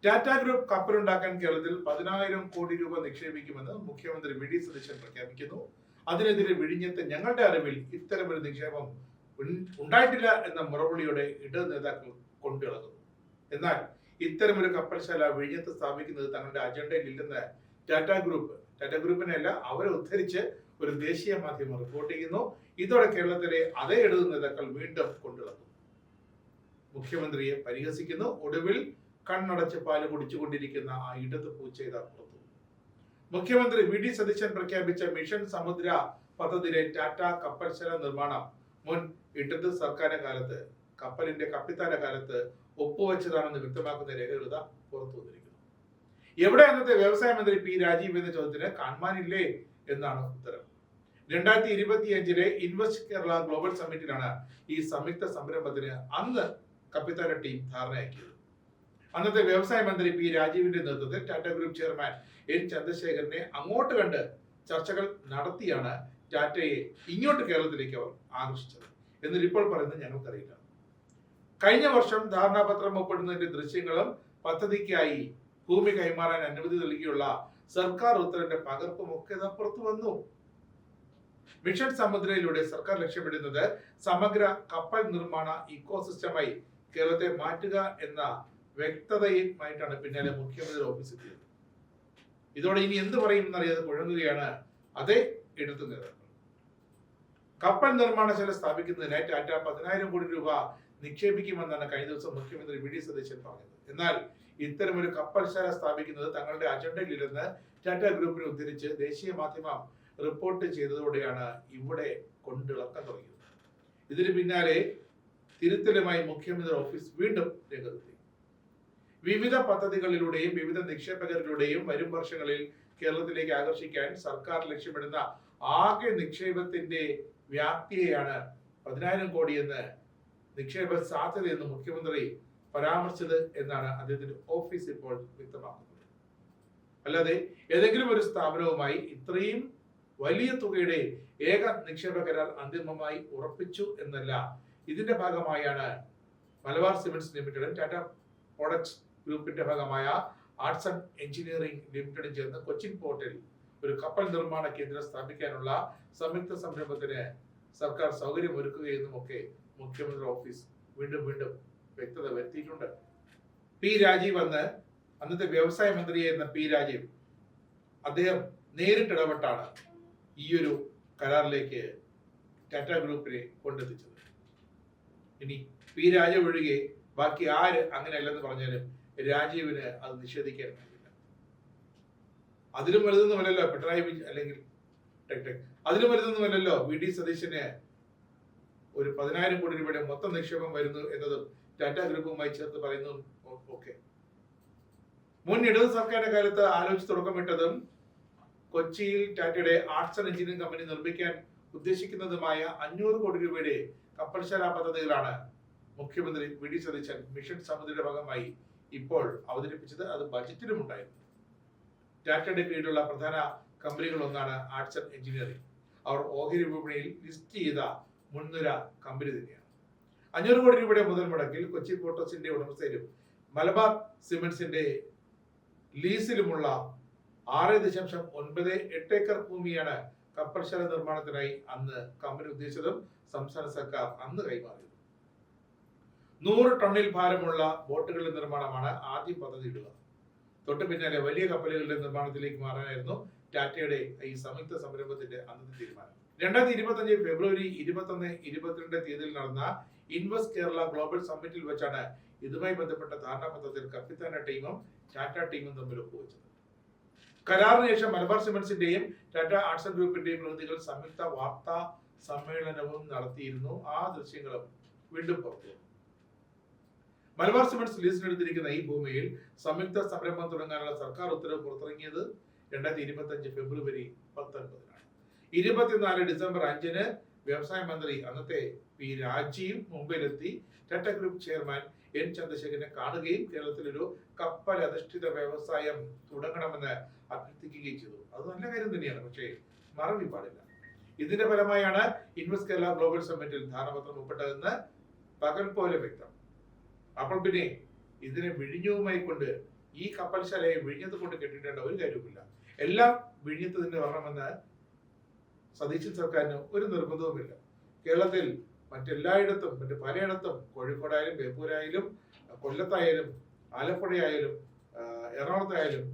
Tata group കപ്പലുണ്ടാക്കാൻ കേരളത്തിൽ 10,000 കോടി രൂപ നിക്ഷേപിക്കുമെന്ന് മുഖ്യമന്ത്രി വി.ഡി. സതീശൻ പ്രഖ്യാപിക്കുന്നു. അതിനെതിരെ വിഴിഞ്ഞത്ത് ഞങ്ങളുടെ അറിവിൽ ഇത്തരമൊരു നിക്ഷേപം ഉണ്ടായിട്ടില്ല എന്ന മറുപടിയോടെ ഇടത് നേതാക്കൾ കൊണ്ടിളകുന്നു. എന്നാൽ ഇത്തരമൊരു കപ്പൽശാല വിഴിഞ്ഞത്ത് സ്ഥാപിക്കുന്നത് തങ്ങളുടെ അജണ്ടയിൽ ഇല്ലെന്ന് ടാറ്റ ഗ്രൂപ്പിനെയല്ല അവരെ ഉദ്ധരിച്ച് ഒരു ദേശീയ മാധ്യമം റിപ്പോർട്ട് ചെയ്യുന്നു. ഇതോടെ കേരളത്തിലെ അതേ ഇടത് നേതാക്കൾ വീണ്ടും കൊണ്ടിളകുന്നു. മുഖ്യമന്ത്രിയെ പരിഹസിക്കുന്നു. ഒടുവിൽ കണ്ണടച്ച് പാല് കുടിച്ചുകൊണ്ടിരിക്കുന്ന ആ ഇടത് പൂച്ചയിത പുറത്തു. മുഖ്യമന്ത്രി വി.ഡി. സതീശൻ പ്രഖ്യാപിച്ച മിഷൻ സമുദ്ര പദ്ധതിയിലെ ടാറ്റ കപ്പൽശാല നിർമ്മാണം മുൻ ഇടത് സർക്കാർ കാലത്ത് കപ്പലിന്റെ കപ്പിത്താന കാലത്ത് ഒപ്പുവെച്ചതാണെന്ന് വ്യക്തമാക്കുന്ന രേഖകൾ പുറത്തു വന്നിരിക്കുന്നു. എവിടെ അന്നത്തെ വ്യവസായ മന്ത്രി പി രാജീവ് എന്ന ചോദ്യത്തിന് കാണാനില്ലേ എന്നാണ് ഉത്തരം. 2025 ഇൻവെസ്റ്റ് കേരള ഗ്ലോബൽ സമ്മിറ്റിലാണ് ഈ സംയുക്ത സംരംഭത്തിന് അന്ന് കപ്പിത്താന ടീം ധാരണയാക്കിയത്. അന്നത്തെ വ്യവസായ മന്ത്രി പി രാജീവിന്റെ നേതൃത്വത്തിൽ ടാറ്റ ഗ്രൂപ്പ് ചെയർമാൻ എൻ ചന്ദ്രശേഖരനെ അങ്ങോട്ട് കണ്ട് ചർച്ചകൾ നടത്തിയാണ് ടാറ്റയെ ഇങ്ങോട്ട് കേരളത്തിലേക്ക് അവർ ആകർഷിച്ചത് എന്ന് ഇപ്പോൾ പറയുന്നത് ഞങ്ങൾക്കറിയില്ല. കഴിഞ്ഞ വർഷം ധാരണാപത്രം ഒപ്പിടുന്നതിന്റെ ദൃശ്യങ്ങളും പദ്ധതിക്കായി ഭൂമി കൈമാറാൻ അനുമതി നൽകിയുള്ള സർക്കാർ ഉത്തരവിന്റെ പകർപ്പും ഒക്കെ പുറത്തു വന്നു. മിഷൻ സമുദ്രയിലൂടെ സർക്കാർ ലക്ഷ്യമിടുന്നത് സമഗ്ര കപ്പൽ നിർമ്മാണ ഇക്കോസിസ്റ്റമായി കേരളത്തെ മാറ്റുക എന്ന വ്യക്തതയുമായിട്ടാണ് പിന്നാലെ മുഖ്യമന്ത്രി ഓഫീസ് എത്തിയത്. ഇതോടെ ഇനി എന്ത് പറയും എന്നറിയാതെ കുഴങ്ങുകയാണ് അതേ ഇടതു നേതാക്കൾ. കപ്പൽ നിർമ്മാണശാല സ്ഥാപിക്കുന്നതിനായി ടാറ്റ 10,000 കോടി രൂപ നിക്ഷേപിക്കുമെന്നാണ് കഴിഞ്ഞ ദിവസം മുഖ്യമന്ത്രി വി.ഡി. സതീശൻ പറഞ്ഞത്. എന്നാൽ ഇത്തരമൊരു കപ്പൽശാല സ്ഥാപിക്കുന്നത് തങ്ങളുടെ അജണ്ടയിലിരുന്ന് ടാറ്റ ഗ്രൂപ്പിനെ ഉദ്ധരിച്ച് ദേശീയ മാധ്യമം റിപ്പോർട്ട് ചെയ്തതോടെയാണ് ഇവിടെ കൊണ്ടിളക്കം തുടങ്ങിയത്. ഇതിന് പിന്നാലെ തിരുത്തലുമായി മുഖ്യമന്ത്രി ഓഫീസ് വീണ്ടും രംഗത്തെത്തി. വിവിധ പദ്ധതികളിലൂടെയും വിവിധ നിക്ഷേപകരിലൂടെയും വരും വർഷങ്ങളിൽ കേരളത്തിലേക്ക് ആകർഷിക്കാൻ സർക്കാർ ലക്ഷ്യമിടുന്ന ആകെ നിക്ഷേപത്തിന്റെ വ്യാപ്തിയെയാണ് 10,000 കോടി എന്ന് നിക്ഷേപ സാധ്യതയെന്ന് മുഖ്യമന്ത്രി പരാമർശിച്ചത് എന്നാണ് അദ്ദേഹത്തിന്റെ ഓഫീസ് ഇപ്പോൾ വ്യക്തമാക്കുന്നത്. അല്ലാതെ ഏതെങ്കിലും ഒരു സ്ഥാപനവുമായി ഇത്രയും വലിയ തുകയുടെ ഏക നിക്ഷേപ കരാർ അന്തിമമായി ഉറപ്പിച്ചു എന്നല്ല. ഇതിന്റെ ഭാഗമായാണ് മലബാർ സിമന്റ്സ് ലിമിറ്റഡും ടാറ്റ പ്രോഡക്ട്സ് ഗ്രൂപ്പിന്റെ ഭാഗമായ ആർട്സ് ആൻഡ് എഞ്ചിനീയറിംഗ് ലിമിറ്റഡും ചേർന്ന് കൊച്ചിൻ പോർട്ടിൽ ഒരു കപ്പൽ നിർമ്മാണ കേന്ദ്രം സ്ഥാപിക്കാനുള്ള സംയുക്ത സംരംഭത്തിന് സർക്കാർ സൗകര്യമൊരുക്കുകയെന്നും ഒക്കെ മുഖ്യമന്ത്രി ഓഫീസ് വീണ്ടും വ്യക്തത വരുത്തിയിട്ടുണ്ട്. പി രാജീവ് അന്നത്തെ വ്യവസായ മന്ത്രിയായിരുന്ന പി രാജീവ് അദ്ദേഹം നേരിട്ടിടപെട്ടാണ് ഈ ഒരു കരാറിലേക്ക് ടാറ്റ ഗ്രൂപ്പിനെ കൊണ്ടെത്തിച്ചത്. ഇനി പി രാജീവ് ഒഴികെ ബാക്കി ആര് അങ്ങനെയല്ലെന്ന് പറഞ്ഞാലും രാജീവിന് അത് നിഷേധിക്കാൻ കഴിയില്ല. അതിലും വലുതൊന്നുമല്ലല്ലോ പിണറായി വിജയൻ അല്ലെങ്കിൽ അതിലും വലുതൊന്നുമല്ലല്ലോ വി.ഡി. സതീശന് ഒരു 10,000 കോടി രൂപയുടെ മൊത്തം നിക്ഷേപം വരുന്നു എന്നതും ടാറ്റ ഗ്രൂപ്പുമായി ചേർത്ത് പറയുന്നതും ഒക്കെ. മുൻ ഇടത് സർക്കാരിന്റെ കാലത്ത് ആലോചിച്ച് തുടക്കമിട്ടതും കൊച്ചിയിൽ ടാറ്റയുടെ ആർട്സ് ആൻഡ് എഞ്ചിനീയറിംഗ് കമ്പനി നിർമ്മിക്കാൻ ഉദ്ദേശിക്കുന്നതുമായ 500 കോടി രൂപയുടെ കപ്പൽശാല പദ്ധതികളാണ് മുഖ്യമന്ത്രി വി.ഡി. സതീശൻ മിഷൻ സമുദ്രയുടെ ഭാഗമായി ഇപ്പോൾ അവതരിപ്പിച്ചത്. അത് ബജറ്റിലും ഉണ്ടായിരുന്നു. ടാറ്റയുടെ കീഴിലുള്ള പ്രധാന കമ്പനികളൊന്നാണ് ആർട്സ് ആൻഡ് എഞ്ചിനീയറിംഗ്. അവർ ഓഹരി വിപണിയിൽ ലിസ്റ്റ് ചെയ്ത മുൻനിര കമ്പനി തന്നെയാണ്. 500 കോടി രൂപയുടെ മുതൽ മുടക്കിൽ കൊച്ചി പോർട്ട്സിന്റെ ഉടമസ്ഥയിലും മലബാർ സിമന്റ്സിന്റെ ലീസിലുമുള്ള 6.98 ഏക്കർ ഭൂമിയാണ് കപ്പൽശാല നിർമ്മാണത്തിനായി അന്ന് കമ്പനി ഉദ്ദേശിച്ചതും സംസ്ഥാന സർക്കാർ അന്ന് കൈമാറിയത്. 100 ടണ്ണിൽ ഭാരമുള്ള ബോട്ടുകളുടെ നിർമ്മാണമാണ് ആദ്യം പദ്ധതിയിടുക. തൊട്ടു പിന്നാലെ വലിയ കപ്പലുകളുടെ നിർമ്മാണത്തിലേക്ക് മാറാനായിരുന്നു ടാറ്റയുടെ ഈ സംയുക്ത സംരംഭത്തിന്റെ അന്നത്തെ തീരുമാനം. 2025 ഫെബ്രുവരി 21, 22 തീയതിയിൽ നടന്ന ഇൻവെസ്റ്റ് കേരള ഗ്ലോബൽ സമ്മിറ്റിൽ വെച്ചാണ് ഇതുമായി ബന്ധപ്പെട്ട ധാരണാപത്രത്തിൽ കപ്പിത്താന ടീമും ടാറ്റ ടീമും തമ്മിൽ ഒപ്പുവെച്ചത്. കരാറിന് ശേഷം മലബാർ സിമന്റ്സിന്റെയും ടാറ്റ ആർട്സ് ഗ്രൂപ്പിന്റെയും പ്രതിനിധികൾ സംയുക്ത വാർത്താ സമ്മേളനവും നടത്തിയിരുന്നു. ആ ദൃശ്യങ്ങളും വീണ്ടും പുറത്തു. മലബാർ സിമന്റ്സ് ലീസിനെടുത്തിരിക്കുന്ന ഈ ഭൂമിയിൽ സംയുക്ത സംരംഭം തുടങ്ങാനുള്ള സർക്കാർ ഉത്തരവ് പുറത്തിറങ്ങിയത് 2025 ഫെബ്രുവരി 19 24 ഡിസംബർ 5 വ്യവസായ മന്ത്രി അന്നത്തെ പി രാജീവ് മുംബൈയിലെത്തി ടാറ്റ ഗ്രൂപ്പ് ചെയർമാൻ എൻ ചന്ദ്രശേഖരനെ കാണുകയും കേരളത്തിലൊരു കപ്പൽ അധിഷ്ഠിത വ്യവസായം തുടങ്ങണമെന്ന് അഭ്യർത്ഥിക്കുകയും ചെയ്തു. അത് നല്ല കാര്യം തന്നെയാണ്, പക്ഷേ മറവി പാടില്ല. ഇതിന്റെ ഫലമായാണ് ഇൻവെസ്റ്റ് കേരള ഗ്ലോബൽ സമ്മിറ്റിൽ ധാരണാപത്രം ഒപ്പിട്ടതെന്ന് പകൽ പോലെ വ്യക്തം. അപ്പോൾ പിന്നെ ഇതിനെ വിഴിഞ്ഞവുമായി കൊണ്ട് ഈ കപ്പൽശാലയെ വിഴിഞ്ഞത്ത് കൊണ്ട് കെട്ടിടേണ്ട ഒരു കാര്യവുമില്ല. എല്ലാം വിഴിഞ്ഞത്ത് തന്നെ വരണമെന്ന് സതീശൻ സർക്കാരിന് ഒരു നിർബന്ധവുമില്ല. കേരളത്തിൽ മറ്റെല്ലായിടത്തും പലയിടത്തും കോഴിക്കോടായാലും ബേപ്പൂരായാലും കൊല്ലത്തായാലും ആലപ്പുഴയായാലും എറണാകുളത്തായാലും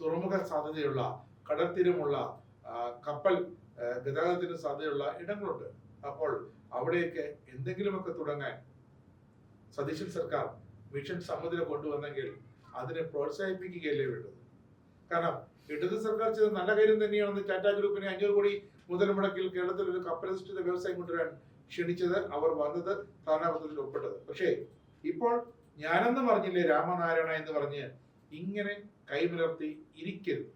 തുറമുഖ സാധ്യതയുള്ള കടൽത്തീരമുള്ള കപ്പൽ ഗതാഗതത്തിന് സാധ്യതയുള്ള ഇടങ്ങളുണ്ട്. അപ്പോൾ അവിടെയൊക്കെ എന്തെങ്കിലുമൊക്കെ തുടങ്ങാൻ സതീശൻ സർക്കാർ മിഷൻ സമുദ്ര കൊണ്ടുവന്നെങ്കിൽ അതിനെ പ്രോത്സാഹിപ്പിക്കുകയല്ലേ വേണ്ടത്. കാരണം ഇടത് സർക്കാർ ചെയ്ത നല്ല കാര്യം തന്നെയാണെന്ന് ടാറ്റ ഗ്രൂപ്പിനെ 500 കോടി മുതൽ മുടക്കിൽ കേരളത്തിൽ ഒരു കപ്പലധിഷ്ഠിത വ്യവസായം കൊണ്ടുവരാൻ ക്ഷണിച്ചത്, അവർ വന്നത്, ധാരണാപത്രത്തിൽ ഒപ്പിട്ടത്. പക്ഷേ ഇപ്പോൾ ഞാനെന്ന് പറഞ്ഞില്ലേ രാമനാരായണ എന്ന് പറഞ്ഞ് ഇങ്ങനെ കൈമലർത്തി ഇരിക്കരുത്.